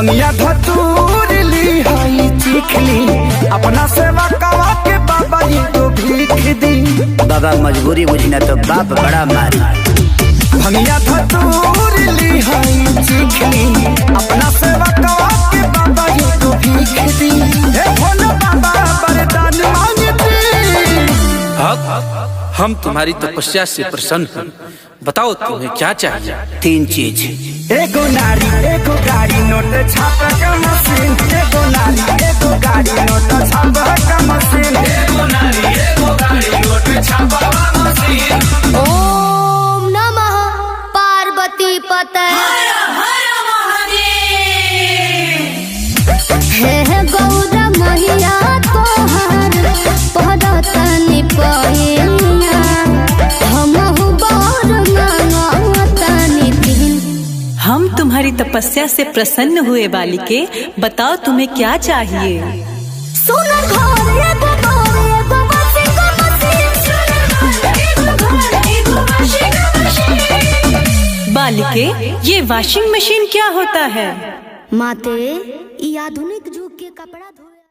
भंगिया धतूर ली हई चिखली अपना सेवा कवा के बाबा ये तो भीख दी। बाबा मजबूरी बुझी ना तो बाप बड़ा मारी। भंगिया धतूर ली हई चिखली अपना सेवा कवा के बाबा ये तो भीख दी। हे भोला बाबा वरदान मांगती। हम तुम्हारी तपस्या से प्रसन्न हैं। बताओ तुम्हें क्या चाहिए? 3 चीज। एगो नारी एगो गाड़ी नोट छाप का मशीन। एगो नारी एगो गाड़ी नोट छाप का मशीन। एगो नारी एगो गाड़ी नोट छाप का मशीन। ओम नमः पार्वती पते हे गौरा मैया तोहर पहरतनी पहिया हमहु बर मांगतनी दिन। हम तुम्हारी तपस्या से प्रसन्न हुए बालिके, बताओ तुम्हें क्या चाहिए? सोना घर एगो घर एगो वाशिंग मशीन। बालिके, ये वॉशिंग मशीन क्या होता है? माते, ई आधुनिक युग के कपड़ा धो